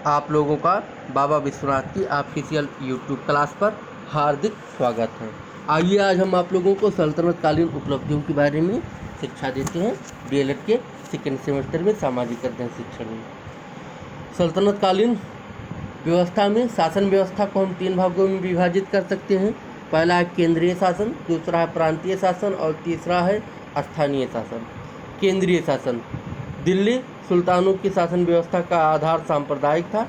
आप लोगों का बाबा विश्वनाथ की ऑफिशियल यूट्यूब क्लास पर हार्दिक स्वागत है। आइए आज हम आप लोगों को सल्तनत कालीन उपलब्धियों के बारे में शिक्षा देते हैं। डीएलएड के सेकेंड सेमेस्टर में सामाजिक अध्ययन शिक्षण में सल्तनत कालीन व्यवस्था में शासन व्यवस्था को हम 3 भागों में विभाजित कर सकते हैं। पहला है केंद्रीय शासन, दूसरा है प्रांतीय शासन और तीसरा है स्थानीय शासन। केंद्रीय शासन दिल्ली सुल्तानों की शासन व्यवस्था का आधार सांप्रदायिक था।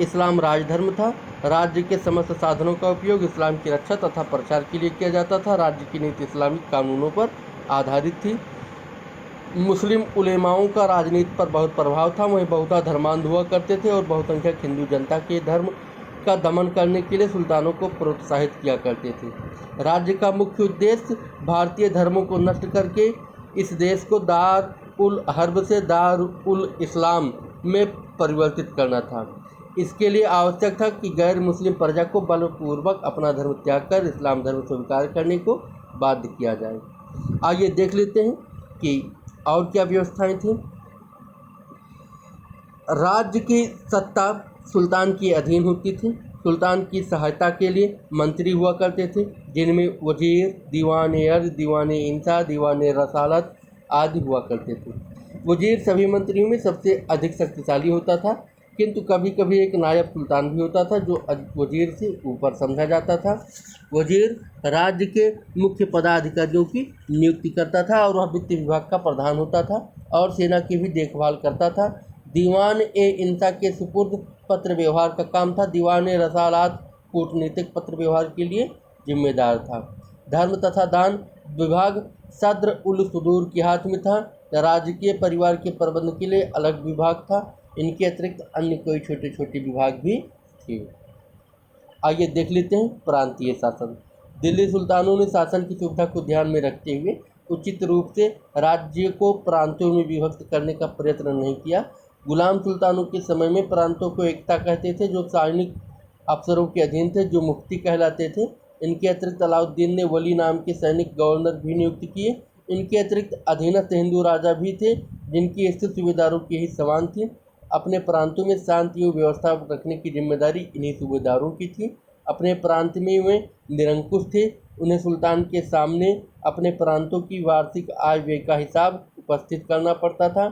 इस्लाम राजधर्म था। राज्य के समस्त साधनों का उपयोग इस्लाम की रक्षा तथा प्रचार के लिए किया जाता था। राज्य की नीति इस्लामिक कानूनों पर आधारित थी। मुस्लिम उलेमाओं का राजनीति पर बहुत प्रभाव था। वहीं बहुधा धर्मांध हुआ करते थे और बहुसंख्यक हिंदू जनता के धर्म का दमन करने के लिए सुल्तानों को प्रोत्साहित किया करते थे। राज्य का मुख्य उद्देश्य भारतीय धर्मों को नष्ट करके इस देश को दार उल हर्ब से दार उल इस्लाम में परिवर्तित करना था। इसके लिए आवश्यक था कि गैर मुस्लिम प्रजा को बलपूर्वक अपना धर्म त्याग कर इस्लाम धर्म स्वीकार करने को बाध्य किया जाए। आइए देख लेते हैं कि और क्या व्यवस्थाएं थी। राज्य की सत्ता सुल्तान के अधीन होती थी। सुल्तान की सहायता के लिए मंत्री हुआ करते थे, जिनमें वजीर, दीवान-ए-अर्ज, दीवान-ए-इंसा, दीवान-ए-रसालत आदि हुआ करते थे। वजीर सभी मंत्रियों में सबसे अधिक शक्तिशाली होता था, किंतु कभी कभी एक नायब सुल्तान भी होता था जो वजीर से ऊपर समझा जाता था। वजीर राज्य के मुख्य पदाधिकारियों की नियुक्ति करता था और वह वित्त विभाग का प्रधान होता था और सेना की भी देखभाल करता था। दीवान-ए-इंसा के सुपुर्द पत्र व्यवहार का काम था। दीवान-ए-रसालात कूटनीतिक पत्र व्यवहार के लिए जिम्मेदार था। धर्म तथा दान विभाग सद्र उल सुदूर के हाथ में था। राजकीय परिवार के प्रबंध के लिए अलग विभाग था। इनके अतिरिक्त अन्य कोई छोटे छोटे विभाग भी थे। आइए देख लेते हैं प्रांतीय शासन। दिल्ली सुल्तानों ने शासन की सुविधा को ध्यान में रखते हुए उचित रूप से राज्य को प्रांतों में विभक्त करने का प्रयत्न नहीं किया। गुलाम सुल्तानों के समय में प्रांतों को एकता कहते थे, जो सैनिक अफसरों के अधीन थे, जो मुफ्ती कहलाते थे। इनके अतिरिक्त अलाउद्दीन ने वली नाम के सैनिक गवर्नर भी नियुक्त किए। इनके अतिरिक्त अधीनस्थ हिंदू राजा भी थे, जिनकी स्थिति सूबेदारों की ही समान थी। अपने प्रांतों में शांति एवं व्यवस्था रखने की जिम्मेदारी इन्हीं सूबेदारों की थी। अपने प्रांत में वे निरंकुश थे। उन्हें सुल्तान के सामने अपने प्रांतों की वार्षिक आय व्यय का हिसाब उपस्थित करना पड़ता था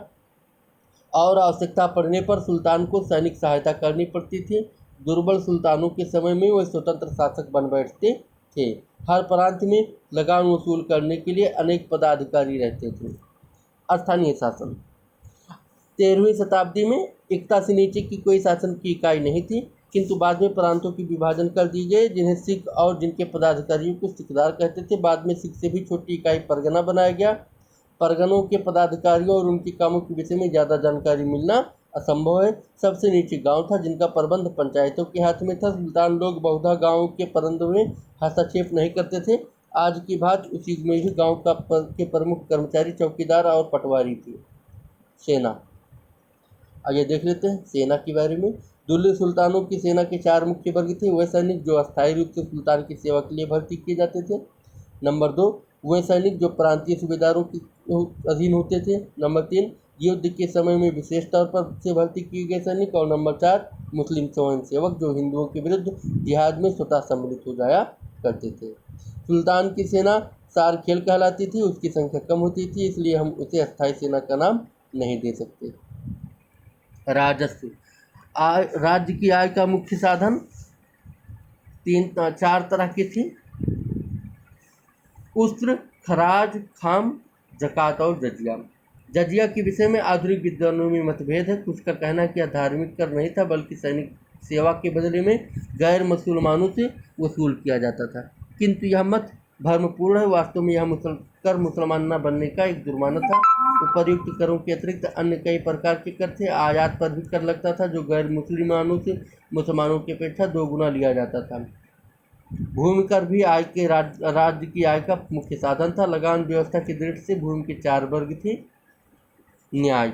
और आवश्यकता पड़ने पर सुल्तान को सैनिक सहायता करनी पड़ती थी। दुर्बल सुल्तानों के समय में वे स्वतंत्र शासक बन बैठते थे। हर प्रांत में लगान वसूल करने के लिए अनेक पदाधिकारी रहते थे। स्थानीय शासन 13वीं शताब्दी में एकता से नीचे की कोई शासन की इकाई नहीं थी, किंतु बाद में प्रांतों की विभाजन कर दी गई, जिन्हें सिख और जिनके पदाधिकारियों को सिकदार कहते थे। बाद में सिख से भी छोटी इकाई परगना बनाया गया। परगनों के पदाधिकारियों और उनके कामों के विषय में ज़्यादा जानकारी मिलना असंभव है। सबसे नीचे गांव था, जिनका प्रबंध पंचायतों के हाथ में था। सुल्तान लोग बहुधा गाँव के प्रबंध में हस्तक्षेप नहीं करते थे। आज की भांति उस युग में भी गाँव के प्रमुख कर्मचारी चौकीदार और पटवारी थे। सेना आइए देख लेते हैं सेना के बारे में। दिल्ली सुल्तानों की सेना के 4 मुख्य वर्ग थे। वे सैनिक जो अस्थायी रूप से सुल्तान की सेवा के लिए भर्ती किए जाते थे। नंबर 2 वे सैनिक जो प्रांतीय सूबेदारों के अधीन होते थे। नंबर 3 युद्ध के समय में विशेष तौर पर से भर्ती किए गए सैनिक। और नंबर 4 मुस्लिम स्वयंसेवक जो हिंदुओं के विरुद्ध जिहाद में स्वतः सम्मिलित हो जाया करते थे। सुल्तान की सेना सार खेल कहलाती थी। उसकी संख्या कम होती थी, इसलिए हम उसे अस्थायी सेना का नाम नहीं दे सकते। राजस्व राज्य की आय का मुख्य साधन 4 तरह के थे: उस्र, खराज, खाम, ज़कात और जजिया। जजिया के विषय में आधुनिक विद्वानों में मतभेद है। कुछ का कहना है कि यह धार्मिक कर नहीं था, बल्कि सैनिक सेवा के बदले में गैर मुसलमानों से वसूल किया जाता था, किंतु यह मत भ्रमपूर्ण है। वास्तव में यह मुसलमान न बनने का एक जुर्माना था। उपर्युक्त करों के अतिरिक्त अन्य कई प्रकार के कर थे। आयात पर भी कर लगता था, जो गैर मुसलमानों से मुसलमानों की अपेक्षा 2 गुना लिया जाता था। भूमि कर भी राज्य की आय का मुख्य साधन था। लगान व्यवस्था की दृष्टि से भूमि के 4 वर्ग थे। न्याय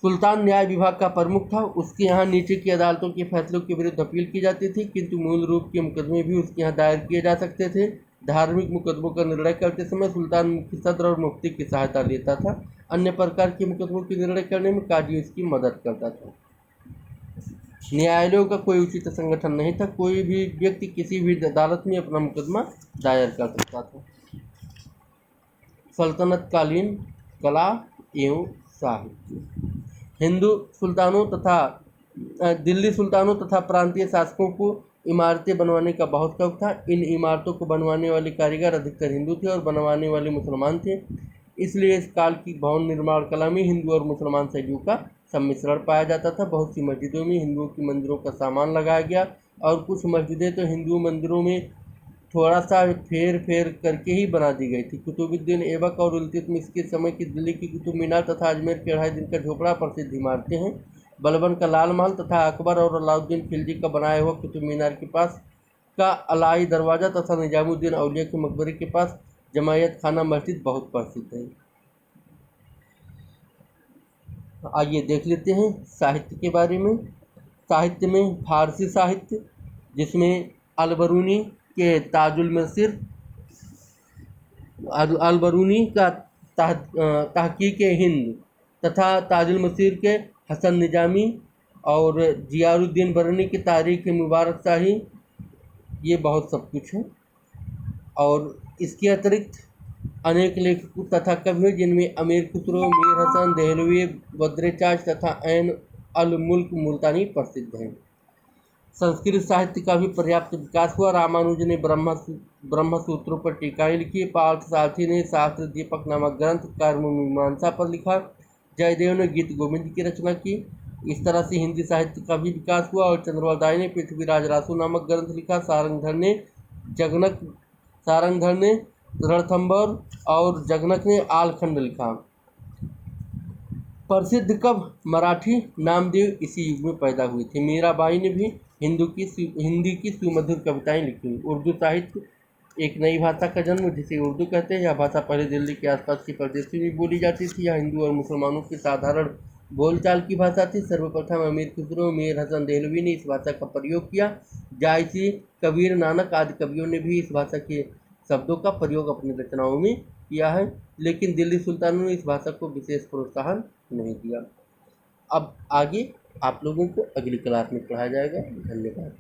सुल्तान न्याय विभाग का प्रमुख था। उसके यहाँ नीचे की अदालतों के फैसलों के विरुद्ध अपील की जाती थी, किंतु मूल रूप के मुकदमे भी उसके यहाँ दायर किए जा सकते थे। धार्मिक मुकदमों का निर्णय करते समय सुल्तान मुख्य सदर और मुफ्ती की सहायता लेता था। अन्य प्रकार के मुकदमों के निर्णय करने में काजी उसकी मदद करता था। न्यायालयों का कोई उचित संगठन नहीं था, कोई भी व्यक्ति किसी भी अदालत में अपना मुकदमा दायर कर सकता था। सल्तनतकालीन कला एवं साहित्य। हिंदू सुल्तानों तथा दिल्ली सुल्तानों तथा प्रांतीय शासकों को इमारतें बनवाने का बहुत शौक था। इन इमारतों को बनवाने वाले कारीगर अधिकतर हिंदू थे और बनवाने वाले मुसलमान थे, इसलिए इस काल की भवन निर्माण कला में हिंदू और मुसलमान शैलियों का सम्मिश्रण पाया जाता था। बहुत सी मस्जिदों में हिंदुओं की मंदिरों का सामान लगाया गया और कुछ मस्जिदें तो हिंदू मंदिरों में थोड़ा सा फेर फेर करके ही बना दी गई थी। कुतुबुद्दीन ऐबक और इल्तुतमिश के समय की दिल्ली की कुतुब मीनार तथा अजमेर के 2.5 दिन का झोपड़ा प्रसिद्ध इमारतें हैं। बलबन का लाल महल तथा अकबर और अलाउद्दीन खिलजी का बनाया हुआ कुतुब मीनार के पास का अलाई दरवाज़ा तथा निजामुद्दीन औलिया के मकबरे के पास जमायत खाना मस्जिद बहुत प्रसिद्ध है। आइए देख लेते हैं साहित्य के बारे में। साहित्य में फारसी साहित्य, जिसमें अलबरूनी के ताजुल मसीर, अलबरूनी का तहकीक हिंद तथा ताजुल मसीर के हसन निजामी और जियारुद्दीन बरनी की तारीख मुबारक शाही, ये बहुत सब कुछ है। और इसके अतिरिक्त अनेक लेखकों तथा कवि जिनमें अमीर खुसरो, मीर हसन देहलवी, बद्रेचाज तथा ऐन अल मुल्क मुल्तानी प्रसिद्ध हैं। संस्कृत साहित्य का भी पर्याप्त विकास हुआ। रामानुज ने ब्रह्मसूत्रों पर टीकाएँ लिखी। पार्थसारथी ने शास्त्र दीपक नामक ग्रंथ कर्ममीमांसा पर लिखा। जयदेव ने गीत गोविंद की रचना की। इस तरह से हिंदी साहित्य का भी विकास हुआ और चंद्रवरदाय ने पृथ्वीराज रासु नामक ग्रंथ लिखा। सारंगधर ने रणथंभौर और जगनक ने आलखंड लिखा। प्रसिद्ध कवि मराठी नामदेव इसी युग में पैदा हुए थे। मीराबाई ने भी हिंदी की सुमधुर कविताएं लिखी। उर्दू साहित्य एक नई भाषा का जन्म, जिसे उर्दू कहते हैं। यह भाषा पहले दिल्ली के आसपास के प्रदेशों में बोली जाती थी। यह हिंदू और मुसलमानों की साधारण बोलचाल की भाषा थी। सर्वप्रथम अमीर खुसरो, मीर हसन देहलवी ने इस भाषा का प्रयोग किया। जायसी, कबीर, नानक आदि कवियों ने भी इस भाषा के शब्दों का प्रयोग अपनी रचनाओं में किया है, लेकिन दिल्ली सुल्तानों ने इस भाषा को विशेष प्रोत्साहन नहीं दिया। अब आगे आप लोगों को अगली क्लास में पढ़ाया जाएगा। धन्यवाद।